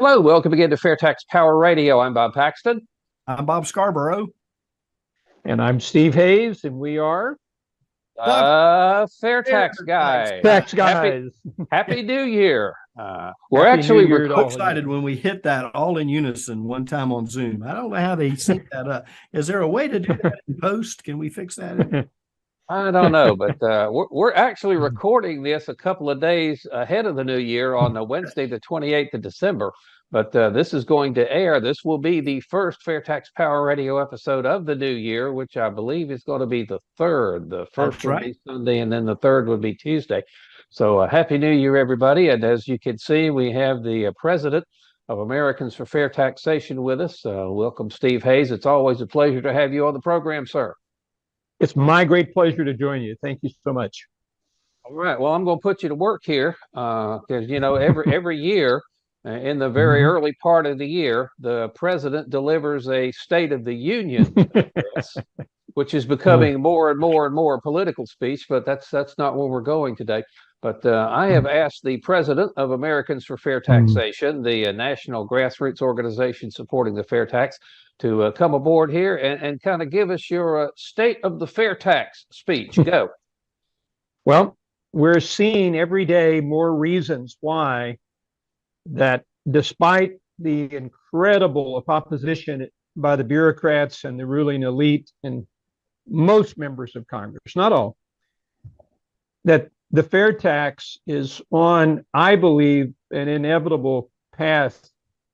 Hello, welcome again to FAIRtax Power Radio. I'm Bob Paxton. I'm Bob Scarborough. And I'm Steve Hayes, and we are FAIRtax Guys. Tax Guys. Happy New Year. We're so excited when we hit that all in unison one time on Zoom. I don't know how they sync that up. Is there a way to do that in post? Can we fix that? I don't know, but we're actually recording this a couple of days ahead of the new year on Wednesday, the 28th of December. But this is going to air. This will be the first FAIRtax Power Radio episode of the new year, which I believe is going to be the third. The first would be Sunday, and then the third would be Tuesday. So Happy New Year, everybody. And as you can see, we have the president of Americans For Fair Taxation with us. Welcome, Steve Hayes. It's always a pleasure to have you on the program, sir. It's my great pleasure to join you. Thank you so much. All right. Well, I'm going to put you to work here because, you know, every year in the very early part of the year, the president delivers a State of the Union address, which is becoming more and more and more a political speech. But that's not where we're going today. But I have asked the president of Americans for Fair Taxation, the national grassroots organization supporting the fair tax, to come aboard here and kind of give us your state of the fair tax speech. Go. Well, we're seeing every day more reasons why that despite the incredible opposition by the bureaucrats and the ruling elite and most members of Congress, not all, that the fair tax is on, I believe, an inevitable path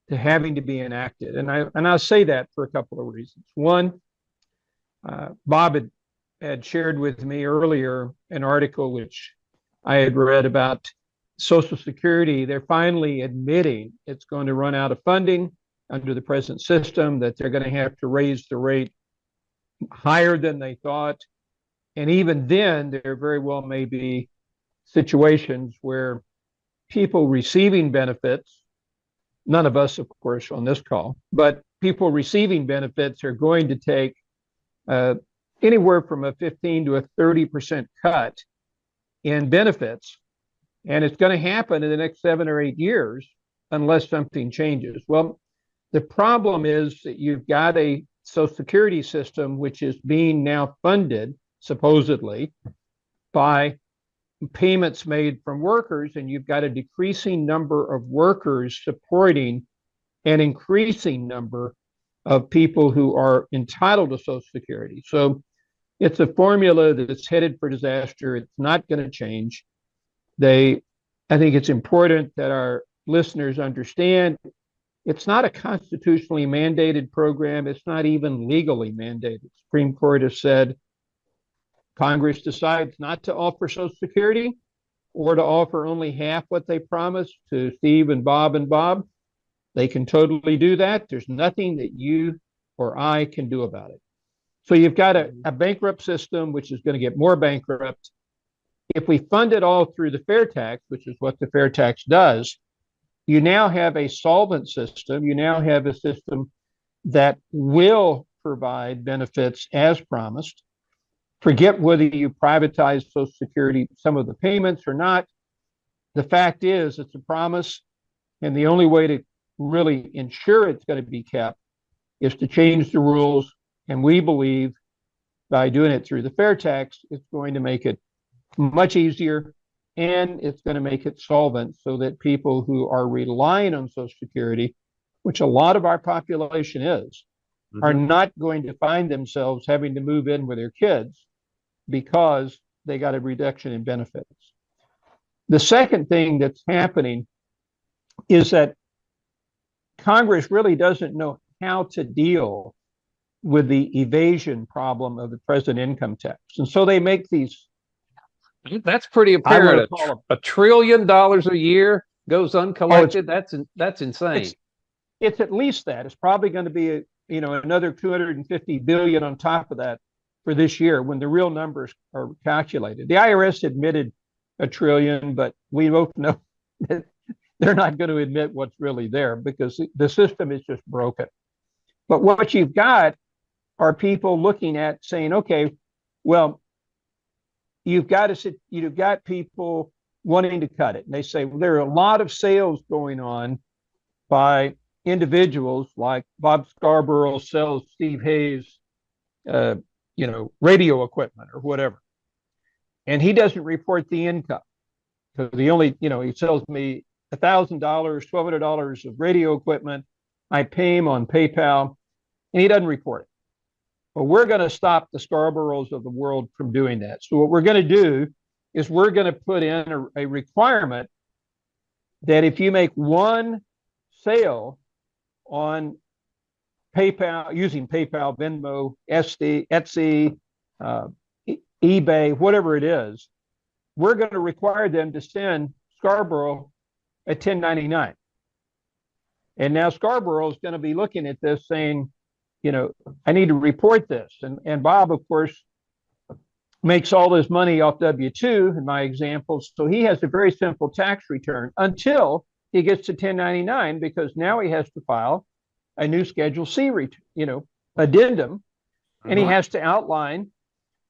to having to be enacted. And I'll say that for a couple of reasons. One, Bob had shared with me earlier an article which I had read about Social Security. They're finally admitting it's going to run out of funding under the present system, that they're going to have to raise the rate higher than they thought. And even then, there very well may be situations where people receiving benefits, none of us, of course, on this call, but people receiving benefits are going to take anywhere from a 15 to a 30% cut in benefits. And it's going to happen in the next 7 or 8 years unless something changes. Well, the problem is that you've got a Social Security system which is being now funded, supposedly, by payments made from workers, and you've got a decreasing number of workers supporting an increasing number of people who are entitled to Social Security. So it's a formula that's headed for disaster. It's not going to change. I think it's important that our listeners understand it's not a constitutionally mandated program. It's not even legally mandated. The Supreme Court has said Congress decides not to offer Social Security or to offer only half what they promised to Steve and Bob, they can totally do that. There's nothing that you or I can do about it. So you've got a bankrupt system, which is going to get more bankrupt. If we fund it all through the fair tax, which is what the fair tax does, you now have a solvent system. You now have a system that will provide benefits as promised. Forget whether you privatize Social Security, some of the payments or not. The fact is, it's a promise, and the only way to really ensure it's going to be kept is to change the rules. And we believe by doing it through the fair tax, it's going to make it much easier, and it's going to make it solvent so that people who are relying on Social Security, which a lot of our population is, are not going to find themselves having to move in with their kids because they got a reduction in benefits. The second thing that's happening is that Congress really doesn't know how to deal with the evasion problem of the present income tax. And so they make these. That's pretty apparent. $1 trillion a year goes uncollected. That's insane. It's at least that. It's probably going to be another 250 billion on top of that for this year when the real numbers are calculated. The IRS admitted $1 trillion, but we both know that they're not going to admit what's really there because the system is just broken. But what you've got are people looking at saying, okay, well, you've got people wanting to cut it. And they say, well, there are a lot of sales going on by individuals like Bob Scarborough sells Steve Hayes, radio equipment or whatever. And he doesn't report the income because he sells me $1,000, $1,200 of radio equipment. I pay him on PayPal and he doesn't report it. Well, we're going to stop the Scarboroughs of the world from doing that. So what we're going to do is we're going to put in a requirement that if you make one sale on PayPal, using PayPal, Venmo, Etsy, eBay, whatever it is, we're going to require them to send Scarborough a 1099. And now Scarborough is going to be looking at this saying, I need to report this. And Bob, of course, makes all his money off W-2 in my examples. So he has a very simple tax return until he gets to 1099, because now he has to file a new Schedule C addendum, and he has to outline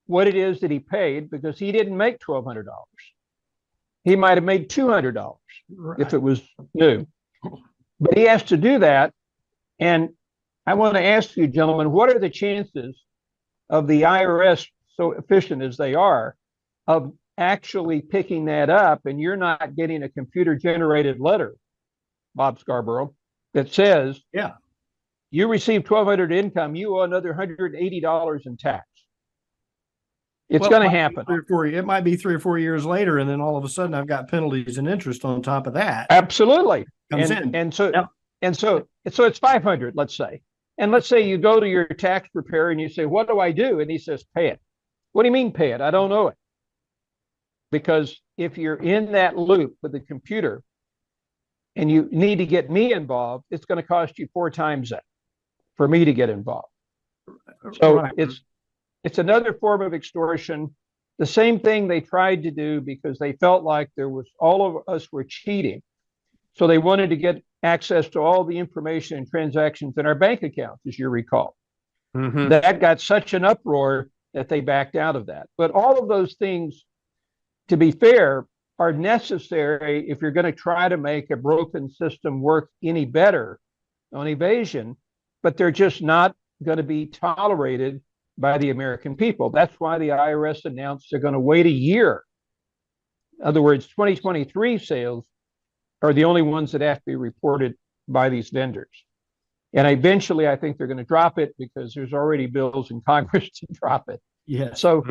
what it is that he paid, because he didn't make $1,200. He might have made $200 if it was new, but he has to do that. And I want to ask you, gentlemen, what are the chances of the IRS, so efficient as they are, of actually picking that up and you're not getting a computer-generated letter, Bob Scarborough, that says, yeah, you received $1,200 income, you owe another $180 in tax? It's going to happen. It might be 3 or 4 years later, and then all of a sudden I've got penalties and interest on top of that. Absolutely. And so it's 500, let's say. And let's say you go to your tax preparer and you say, what do I do? And he says, pay it. What do you mean pay it? I don't know it. Because if you're in that loop with the computer and you need to get me involved, it's going to cost you 4 times that for me to get involved. So it's another form of extortion. The same thing they tried to do because they felt like all of us were cheating. So they wanted to get access to all the information and transactions in our bank accounts, as you recall. Mm-hmm. That got such an uproar that they backed out of that. But all of those things, to be fair, are necessary if you're going to try to make a broken system work any better on evasion, but they're just not going to be tolerated by the American people. That's why the IRS announced they're going to wait a year. In other words, 2023 sales are the only ones that have to be reported by these vendors. And eventually, I think they're going to drop it because there's already bills in Congress to drop it. Yeah. So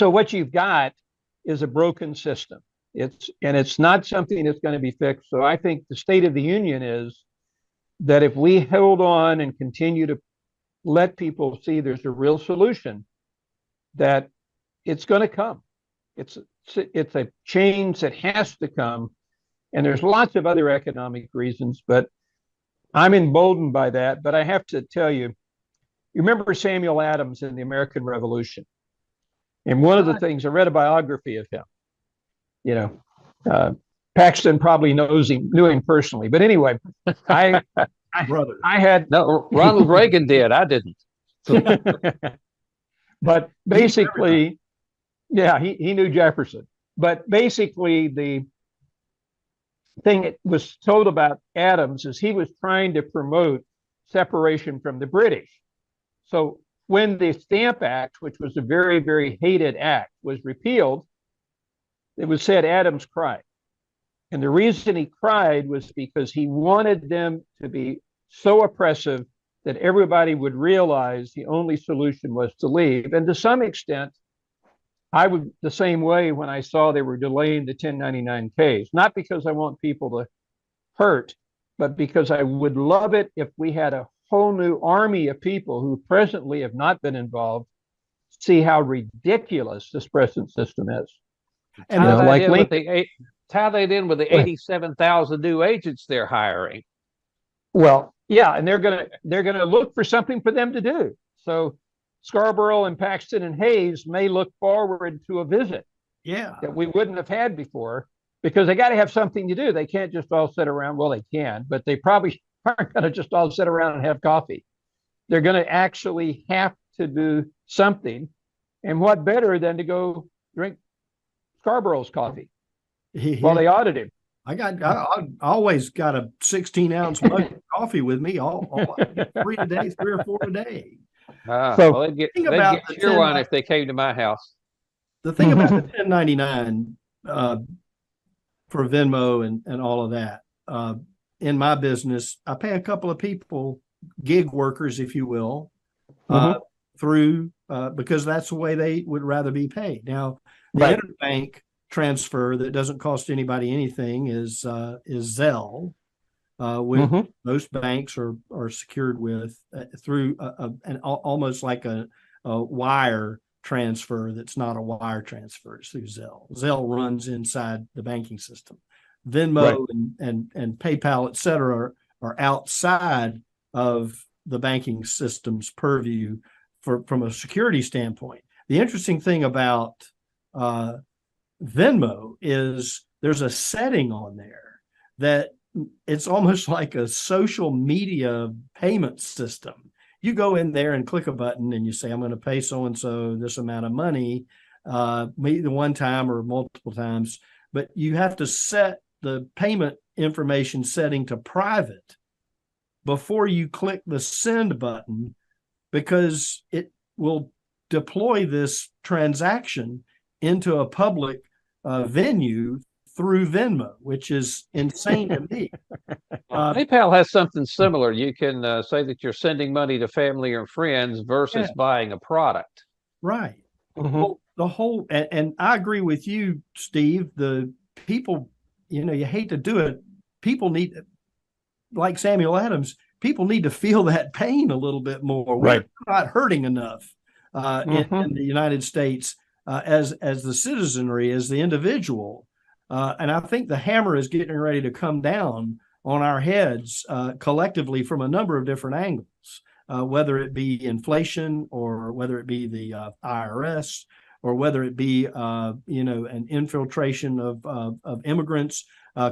what you've got is a broken system. It's not something that's going to be fixed. So I think the State of the Union is that if we hold on and continue to let people see there's a real solution, that it's going to come. It's a change that has to come. And there's lots of other economic reasons, but I'm emboldened by that. But I have to tell you, you remember Samuel Adams in the American Revolution? And one of the things, I read a biography of him. Paxton probably knew him personally. But anyway, Ronald Reagan did. I didn't. But basically, yeah, he knew Jefferson. But basically, the thing that was told about Adams is he was trying to promote separation from the British. So when the Stamp Act, which was a very, very hated act, was repealed, it was said Adams cried. And the reason he cried was because he wanted them to be so oppressive that everybody would realize the only solution was to leave. And to some extent, I would the same way when I saw they were delaying the 1099-Ks, not because I want people to hurt, but because I would love it if we had a whole new army of people who presently have not been involved, see how ridiculous this present system is. And how they did with the 87,000 new agents they're hiring. Well, yeah, and they're gonna look for something for them to do. So Scarborough and Paxton and Hayes may look forward to a visit that we wouldn't have had before, because they got to have something to do. They can't just all sit around. Well, they can, but they probably aren't going to just all sit around and have coffee. They're going to actually have to do something. And what better than to go drink Scarborough's coffee while they audit him? I always got a 16-ounce mug of coffee with me. All 3 a day, 3 or 4 a day. Well, they'd get your one if they came to my house. The thing about the 1099 for Venmo and all of that, in my business, I pay a couple of people, gig workers, if you will, through because that's the way they would rather be paid. Now, the interbank transfer that doesn't cost anybody anything is Zelle, which most banks are secured with through an almost like a wire transfer that's not a wire transfer. It's through Zelle. Zelle runs inside the banking system. Venmo and PayPal, et cetera, are outside of the banking system's purview from a security standpoint. The interesting thing about Venmo is there's a setting on there that it's almost like a social media payment system. You go in there and click a button and you say, I'm going to pay so-and-so this amount of money, maybe one time or multiple times, but you have to set the payment information setting to private before you click the send button, because it will deploy this transaction into a public venue through Venmo, which is insane to me. PayPal has something similar. You can say that you're sending money to family or friends versus buying a product. Right. Well, the whole, and I agree with you, Steve, the people, you hate to do it. People need, like Samuel Adams, people need to feel that pain a little bit more. We're not hurting enough in the United States as the citizenry, as the individual. And I think the hammer is getting ready to come down on our heads collectively from a number of different angles, whether it be inflation or whether it be the IRS or whether it be, an infiltration of immigrants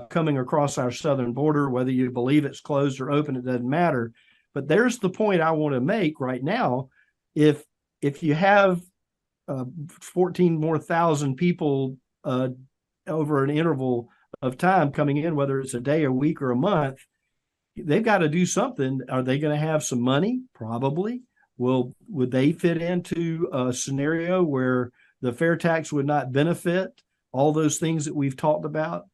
coming across our southern border. Whether you believe it's closed or open, it doesn't matter. But there's the point I want to make right now. If you have 14 more thousand people over an interval of time coming in, whether it's a day, a week, or a month, they've got to do something. Are they going to have some money? Probably. Would they fit into a scenario where the fair tax would not benefit all those things that we've talked about,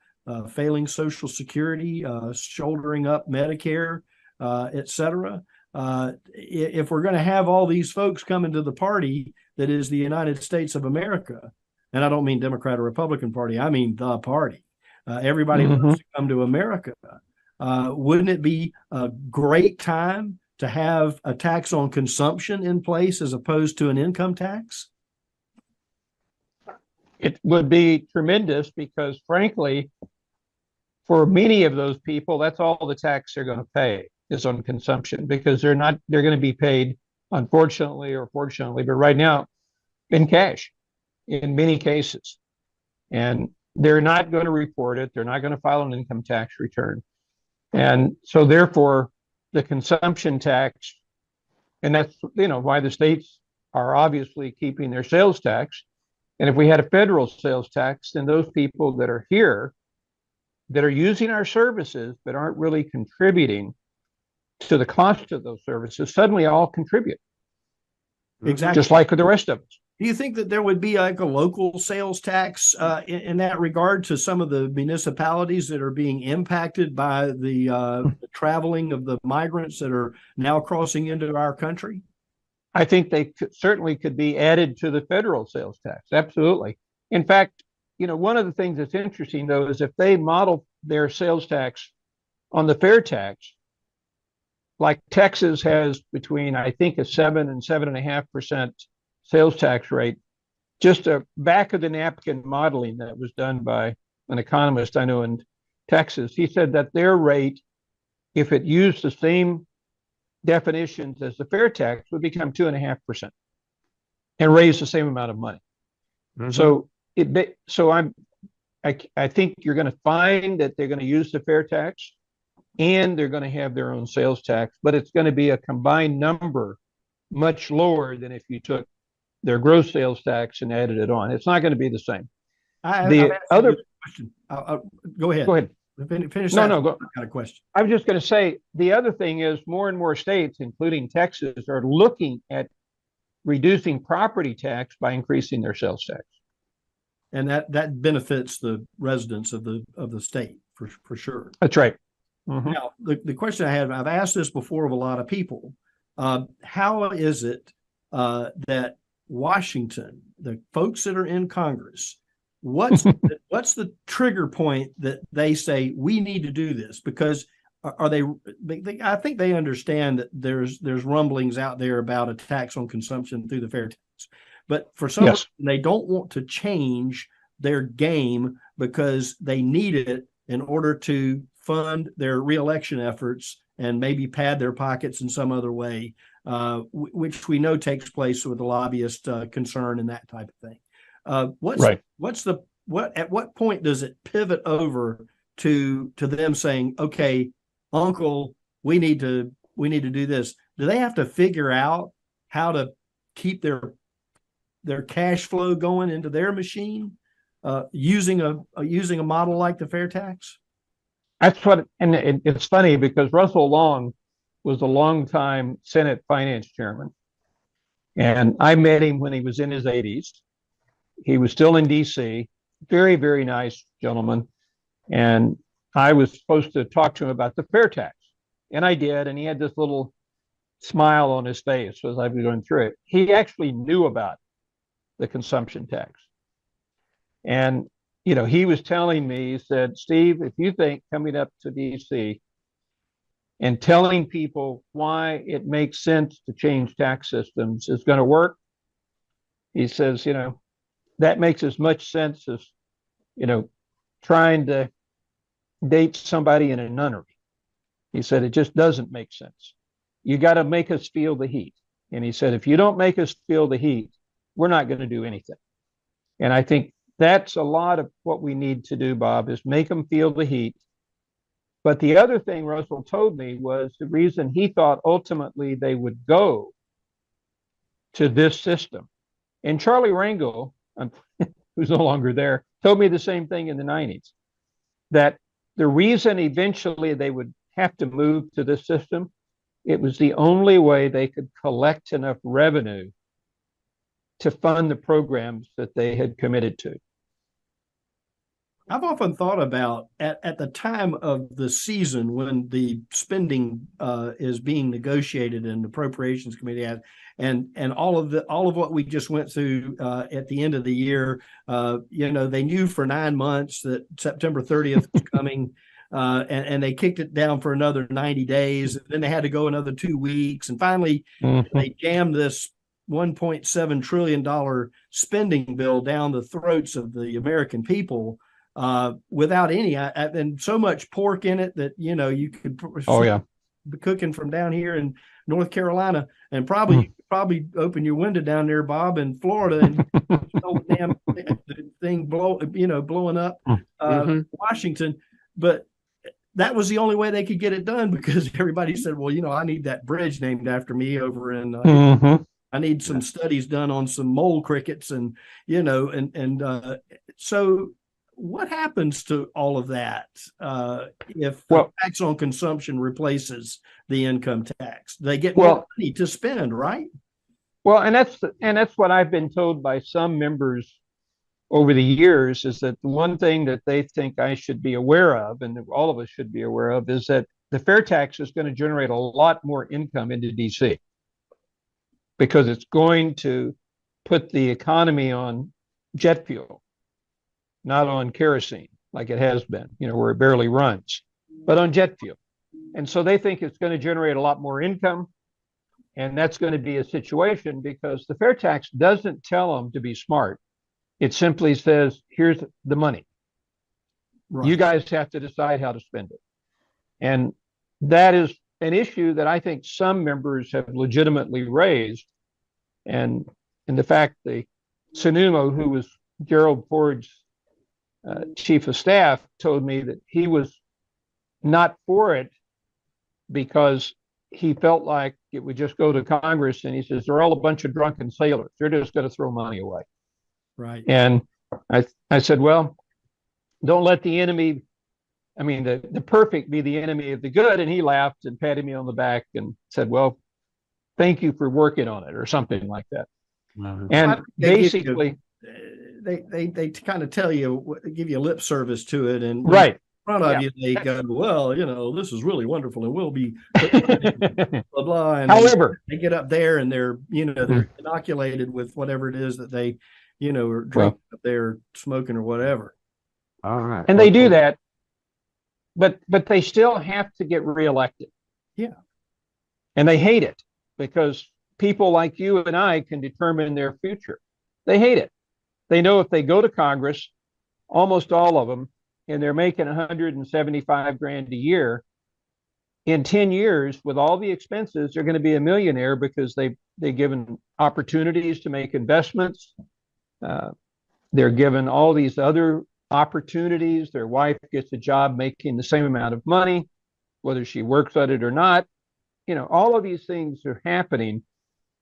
failing Social Security, shouldering up Medicare, et cetera? If we're going to have all these folks coming to the party that is the United States of America, and I don't mean Democrat or Republican Party, I mean the party. Everybody wants to come to America. Wouldn't it be a great time to have a tax on consumption in place as opposed to an income tax? It would be tremendous because, frankly, for many of those people, that's all the tax they're going to pay is on consumption, because they're going to be paid, unfortunately or fortunately, but right now in cash in many cases. And they're not going to report it. They're not going to file an income tax return. And so therefore the consumption tax, and that's, why the states are obviously keeping their sales tax. And if we had a federal sales tax, then those people that are here, that are using our services, but aren't really contributing to the cost of those services, suddenly all contribute. Exactly. Just like the rest of us. Do you think that there would be like a local sales tax in that regard to some of the municipalities that are being impacted by the traveling of the migrants that are now crossing into our country? I think they certainly could be added to the federal sales tax. Absolutely. In fact, one of the things that's interesting, though, is if they model their sales tax on the fair tax, like Texas has between, I think, a 7 and 7.5% sales tax rate, just a back of the napkin modeling that was done by an economist I know in Texas. He said that their rate, if it used the same definitions as the fair tax, would become 2.5% and raise the same amount of money. So I think you're going to find that they're going to use the fair tax and they're going to have their own sales tax, but it's going to be a combined number much lower than if you took their gross sales tax and added it on. It's not going to be the same. The other question. Go ahead. Go ahead. Finish No, that. no, go. Kind of question. I was just going to say the other thing is more and more states, including Texas, are looking at reducing property tax by increasing their sales tax. And that benefits the residents of the state for sure. That's right. Mm-hmm. Now, the question I have, I've asked this before of a lot of people. How is it that Washington, the folks that are in Congress, what's the trigger point that they say we need to do this? Because are they I think they understand that there's rumblings out there about a tax on consumption through the fair tax, but for some reason they don't want to change their game because they need it in order to fund their reelection efforts and maybe pad their pockets in some other way, which we know takes place with the lobbyist concern and that type of thing. At what point does it pivot over to them saying, okay, Uncle, we need to do this? Do they have to figure out how to keep their cash flow going into their machine using a model like the fair tax? That's what, and it's funny because Russell Long was a longtime Senate finance chairman, and I met him when he was in his 80s. He was still in D.C. Very, very nice gentleman, and I was supposed to talk to him about the fair tax, and I did, and he had this little smile on his face as I was going through it. He actually knew about the consumption tax, and he was telling me, he said, Steve, if you think coming up to DC and telling people why it makes sense to change tax systems is going to work, he says, that makes as much sense as, trying to date somebody in a nunnery. He said, it just doesn't make sense. You got to make us feel the heat. And he said, if you don't make us feel the heat, we're not going to do anything. And I think that's a lot of what we need to do, Bob, is make them feel the heat. But the other thing Russell told me was the reason he thought ultimately they would go to this system. And Charlie Rangel, who's no longer there, told me the same thing in the 90s, that the reason eventually they would have to move to this system, it was the only way they could collect enough revenue to fund the programs that they had committed to. I've often thought about at the time of the season when the spending is being negotiated and the Appropriations Committee has, and all of what we just went through at the end of the year. They knew for 9 months that September 30th was coming, and they kicked it down for another 90 days. And then they had to go another 2 weeks, and finally they jammed this $1.7 trillion spending bill down the throats of the American people. Without any, and so much pork in it that you could be cooking from down here in North Carolina, and probably open your window down there, Bob, in Florida, and the damn thing blowing up Washington. But that was the only way they could get it done, because everybody said, well, I need that bridge named after me over in. I need some studies done on some mole crickets, and so. What happens to all of that if the tax on consumption replaces the income tax? They get more money to spend, right? Well, and that's what I've been told by some members over the years, is that the one thing that they think I should be aware of, and that all of us should be aware of, is that the fair tax is going to generate a lot more income into DC, because it's going to put the economy on jet fuel, not on kerosene like it has been, where it barely runs, but on jet fuel. And so they think it's going to generate a lot more income. And that's going to be a situation, because the fair tax doesn't tell them to be smart. It simply says, here's the money. Right. You guys have to decide how to spend it. And that is an issue that I think some members have legitimately raised. And the fact the Sununu, who was Gerald Ford's chief of staff, told me that he was not for it because he felt like it would just go to Congress, and he says they're all a bunch of drunken sailors. They're just going to throw money away. Right. And I said, well, don't let the enemy I mean, the perfect be the enemy of the good. And he laughed and patted me on the back and said, well, thank you for working on it, or something like that. And basically, they kind of tell you, give you lip service to it, and right in front of you they go, well, this is really wonderful, and we'll be blah blah. And however, they get up there and they're they're inoculated with whatever it is that they are drinking up there, smoking or whatever. All right, and they do that, but they still have to get reelected. Yeah, and they hate it because people like you and I can determine their future. They hate it. They know if they go to Congress, almost all of them, and they're making $175,000 a year, in 10 years, with all the expenses, they're going to be a millionaire because they're given opportunities to make investments. They're given all these other opportunities. Their wife gets a job making the same amount of money, whether she works at it or not. All of these things are happening.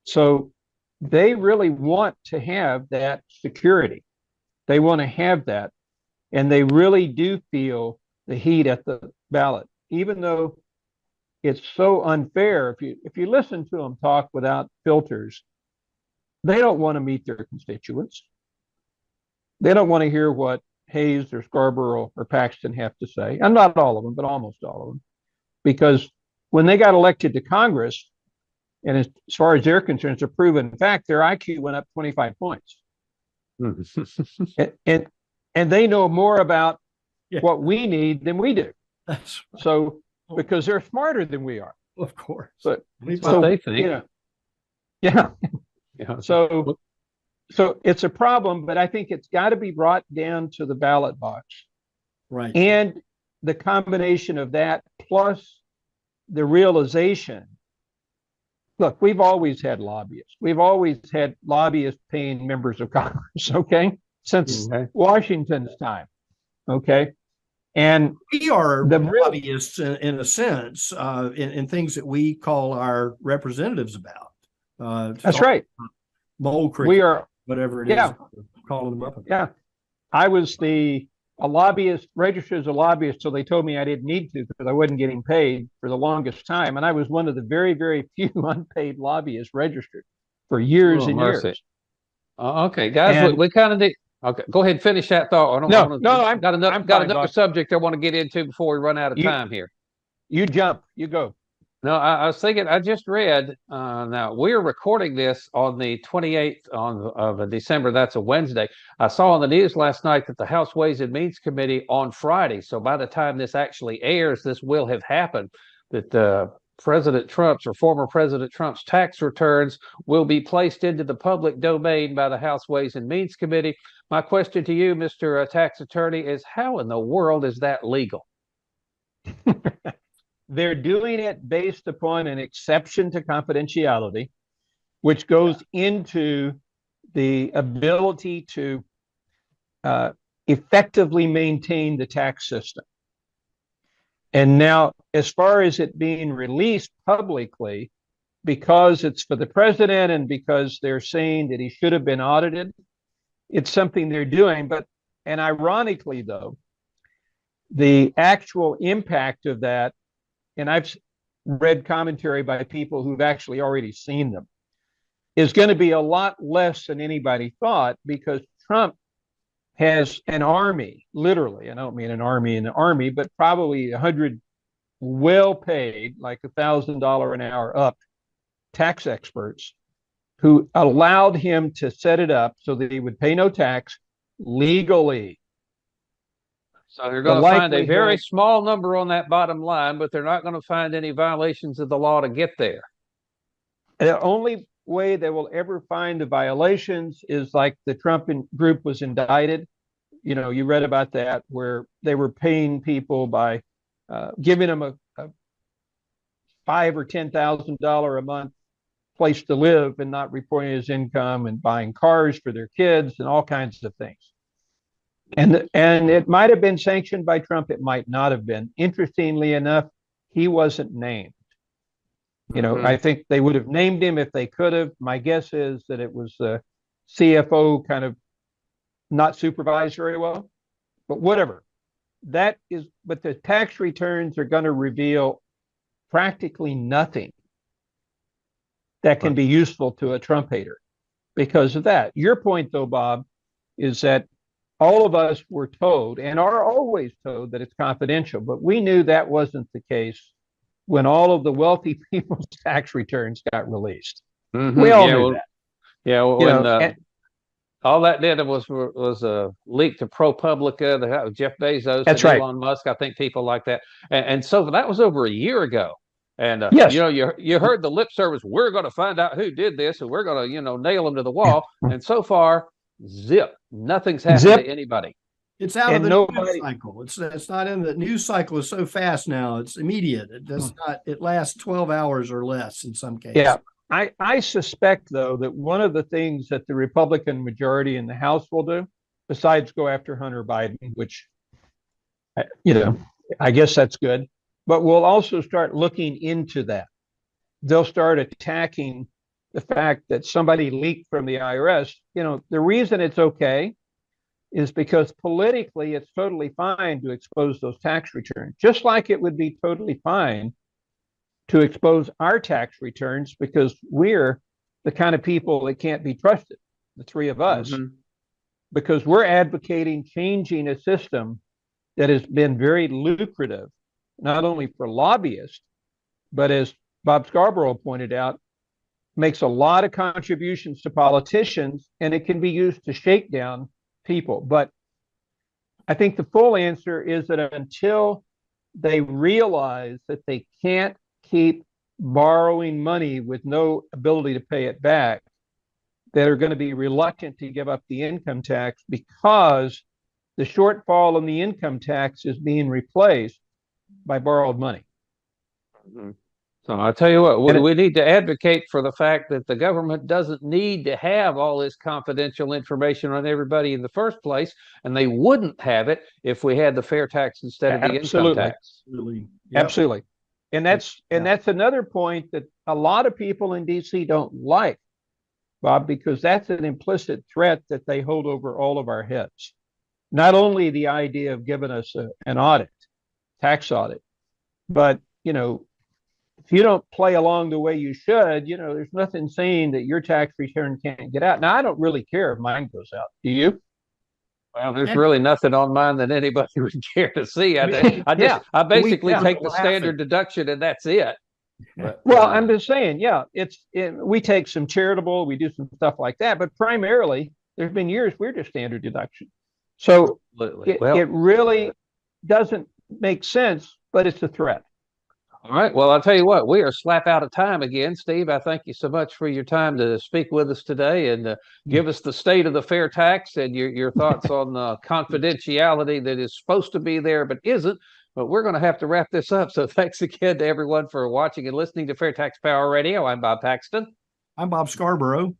So they really want to have that security. They want to have that. And they really do feel the heat at the ballot, even though it's so unfair. If you listen to them talk without filters, they don't want to meet their constituents. They don't want to hear what Hayes or Scarborough or Paxton have to say. And not all of them, but almost all of them. Because when they got elected to Congress, and as far as they're concerned, it's a proven fact, their IQ went up 25 points. and they know more about what we need than we do. That's right. So, because they're smarter than we are. Of course. So they think. Yeah. So it's a problem, but I think it's got to be brought down to the ballot box. Right. And the combination of that plus the realization, look, we've always had lobbyists. We've always had lobbyists paying members of Congress, okay? Since Washington's time, okay? And we are lobbyists in a sense, in things that we call our representatives about. That's right. Mole cricket, we are, whatever it is, calling them up. Yeah. I was a lobbyist, registered as a lobbyist, so they told me I didn't need to because I wasn't getting paid for the longest time. And I was one of the very, very few unpaid lobbyists registered for years and years. Okay, guys, we kind of need. Okay, go ahead and finish that thought. I've got another subject I want to get into before we run out of time here. You jump, you go. No, I was thinking, I just read, now we're recording this on the 28th of December. That's a Wednesday. I saw on the news last night that the House Ways and Means Committee on Friday, so by the time this actually airs, this will have happened, that President Trump's or former President Trump's tax returns will be placed into the public domain by the House Ways and Means Committee. My question to you, Mr. Tax Attorney, is how in the world is that legal? They're doing it based upon an exception to confidentiality, which goes into the ability to effectively maintain the tax system. And now, as far as it being released publicly, because it's for the president and because they're saying that he should have been audited, it's something they're doing. And ironically, though, the actual impact of that, and I've read commentary by people who've actually already seen them, is going to be a lot less than anybody thought, because Trump has an army, literally, I don't mean an army in the army, but probably 100 well-paid, like $1,000 an hour up tax experts who allowed him to set it up so that he would pay no tax legally. So they're going to find a very small number on that bottom line, but they're not going to find any violations of the law to get there. The only way they will ever find the violations is like the Trump group was indicted. You know, you read about that, where they were paying people by giving them a $5,000 or $10,000 a month place to live and not reporting his income, and buying cars for their kids and all kinds of things. And it might have been sanctioned by Trump. It might not have been. Interestingly enough, he wasn't named. You know, I think they would have named him if they could have. My guess is that it was CFO kind of not supervised very well, but whatever. but the tax returns are going to reveal practically nothing that can be useful to a Trump hater because of that. Your point, though, Bob, is that all of us were told and are always told that it's confidential, but we knew that wasn't the case when all of the wealthy people's tax returns got released. Mm-hmm. We all knew that. Yeah, well, all that did was a leak to ProPublica, Jeff Bezos, that's right. Elon Musk. I think people like that, and so that was over a year ago. And yes. you heard the lip service. We're going to find out who did this, and we're going to nail them to the wall. And so far, zip, nothing's happened to anybody. It's out of the news cycle. It's not in the news cycle. Is so fast now. It's immediate. It does not. It lasts 12 hours or less in some cases. Yeah. I suspect, though, that one of the things that the Republican majority in the House will do, besides go after Hunter Biden, which, I guess that's good, but we'll also start looking into that. They'll start attacking the fact that somebody leaked from the IRS. The reason it's okay is because politically it's totally fine to expose those tax returns, just like it would be totally fine to expose our tax returns because we're the kind of people that can't be trusted, the three of us, because we're advocating changing a system that has been very lucrative, not only for lobbyists, but as Bob Scarborough pointed out, makes a lot of contributions to politicians, and it can be used to shake down people. But I think the full answer is that until they realize that they can't keep borrowing money with no ability to pay it back, that are going to be reluctant to give up the income tax because the shortfall in the income tax is being replaced by borrowed money. So I tell you what, we need to advocate for the fact that the government doesn't need to have all this confidential information on everybody in the first place, and they wouldn't have it if we had the fair tax instead of the income tax. Absolutely. And that's another point that a lot of people in DC don't like, Bob, because that's an implicit threat that they hold over all of our heads. Not only the idea of giving us an audit, tax audit, but if you don't play along the way you should, there's nothing saying that your tax return can't get out. Now, I don't really care if mine goes out. Do you? Well, there's really nothing on mine that anybody would care to see. I basically take the standard deduction and that's it. But, I'm just saying, we take some charitable, we do some stuff like that, but primarily there's been years we're just standard deduction. So it really doesn't make sense, but it's a threat. All right. Well, I'll tell you what, we are slap out of time again. Steve, I thank you so much for your time to speak with us today and give us the state of the fair tax and your thoughts on the confidentiality that is supposed to be there but isn't. But we're going to have to wrap this up. So thanks again to everyone for watching and listening to FAIRtax Power Radio. I'm Bob Paxton. I'm Bob Scarborough.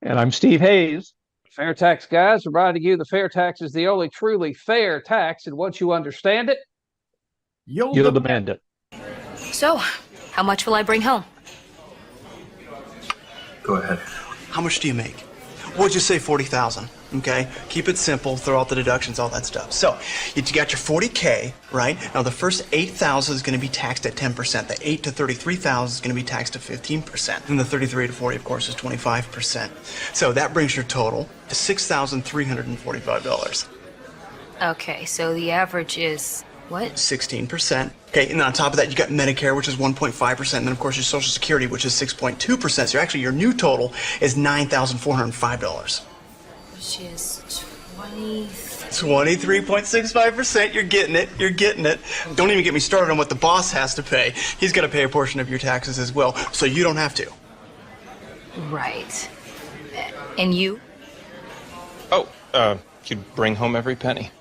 And I'm Steve Hayes. FAIRtax Guys, reminding you the fair tax is the only truly fair tax. And once you understand it, you'll demand it. So, how much will I bring home? Go ahead. How much do you make? We'll just say 40,000. Okay, keep it simple. Throw out the deductions, all that stuff. So, you got your 40K, right? Now the first 8,000 is going to be taxed at 10%. The 8 to 33,000 is going to be taxed at 15%, and the 33 to 40, of course, is 25%. So that brings your total to $6,345. Okay, so the average is what? 16%. Okay, and then on top of that, you got Medicare, which is 1.5%, and then of course your Social Security, which is 6.2%. So actually, your new total is $9,405. Which is 23.65%. You're getting it. You're getting it. Don't even get me started on what the boss has to pay. He's got to pay a portion of your taxes as well, so you don't have to. Right. And you? Oh, you'd bring home every penny.